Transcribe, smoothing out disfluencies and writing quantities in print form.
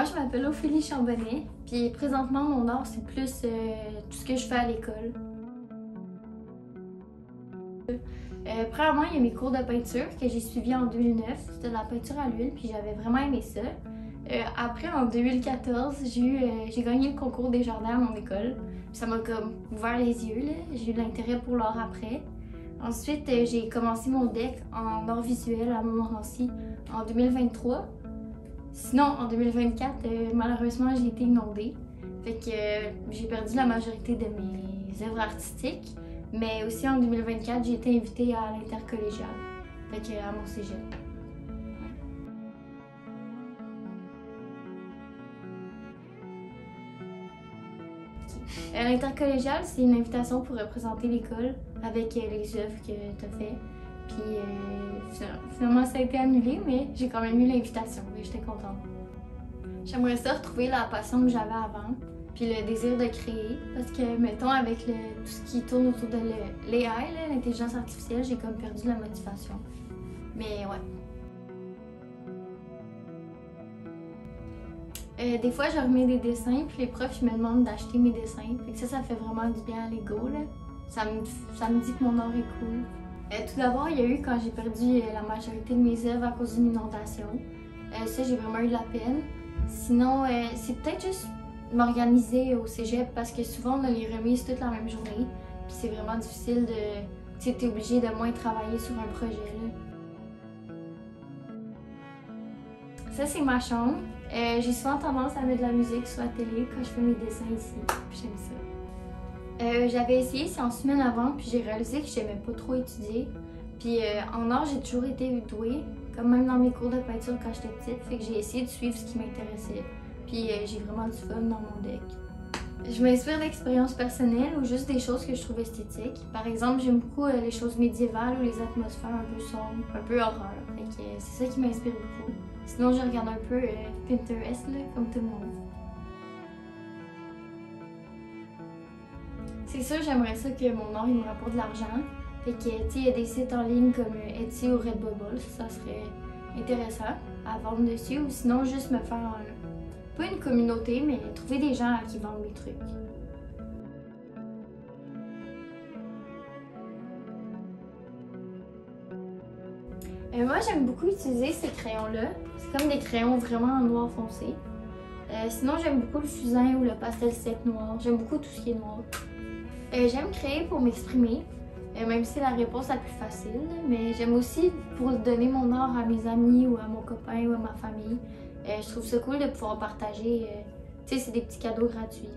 Moi, je m'appelle Ophélie Chambonnet, puis présentement, mon art, c'est plus tout ce que je fais à l'école. Premièrement, il y a mes cours de peinture que j'ai suivis en 2009. C'était de la peinture à l'huile, puis j'avais vraiment aimé ça. Après, en 2014, j'ai gagné le concours des jardins à mon école. Puis ça m'a comme ouvert les yeux, là. J'ai eu de l'intérêt pour l'art après. Ensuite, j'ai commencé mon DEC en art visuel à Montmorency en 2023. Sinon, en 2024, malheureusement, j'ai été inondée. Fait que j'ai perdu la majorité de mes œuvres artistiques. Mais aussi en 2024, j'ai été invitée à l'intercollégial. Fait que à mon cégep. L'intercollégial, c'est une invitation pour représenter l'école avec les œuvres que tu as faites. Puis finalement, ça a été annulé, mais j'ai quand même eu l'invitation et j'étais contente. J'aimerais ça retrouver la passion que j'avais avant, puis le désir de créer. Parce que, mettons, avec tout ce qui tourne autour de l'AI, l'intelligence artificielle, j'ai comme perdu la motivation. Mais ouais. Des fois, je remets des dessins, puis les profs ils me demandent d'acheter mes dessins. Fait que ça fait vraiment du bien à l'ego. Ça me dit que mon art est cool. Tout d'abord, il y a eu quand j'ai perdu la majorité de mes œuvres à cause d'une inondation. Ça, j'ai vraiment eu de la peine. Sinon, c'est peut-être juste m'organiser au cégep parce que souvent, on a les remises toute la même journée. Puis c'est vraiment difficile de... Tu sais, t'es obligé de moins travailler sur un projet. Là. Ça, c'est ma chambre. J'ai souvent tendance à mettre de la musique sur la télé quand je fais mes dessins ici. Puis j'aime ça. J'avais essayé ça en semaine avant, puis j'ai réalisé que j'aimais pas trop étudier. Puis en art, j'ai toujours été douée, comme même dans mes cours de peinture quand j'étais petite. Fait que j'ai essayé de suivre ce qui m'intéressait. Puis j'ai vraiment du fun dans mon deck. Je m'inspire d'expériences personnelles ou juste des choses que je trouve esthétiques. Par exemple, j'aime beaucoup les choses médiévales ou les atmosphères un peu sombres, un peu horreur. Fait que c'est ça qui m'inspire beaucoup. Sinon, je regarde un peu Pinterest, là, comme tout le monde. C'est sûr, j'aimerais ça que mon art il me rapporte de l'argent. Fait que, tu sais, il y a des sites en ligne comme Etsy ou Redbubble, ça serait intéressant à vendre dessus. Ou sinon, juste me faire pas une communauté, mais trouver des gens qui vendent mes trucs. Moi, j'aime beaucoup utiliser ces crayons-là. C'est comme des crayons vraiment en noir foncé. Sinon, j'aime beaucoup le fusain ou le pastel sec noir. J'aime beaucoup tout ce qui est noir. J'aime créer pour m'exprimer, même si c'est la réponse la plus facile. Mais j'aime aussi pour donner mon art à mes amis ou à mon copain ou à ma famille. Je trouve ça cool de pouvoir partager. Tu sais, c'est des petits cadeaux gratuits.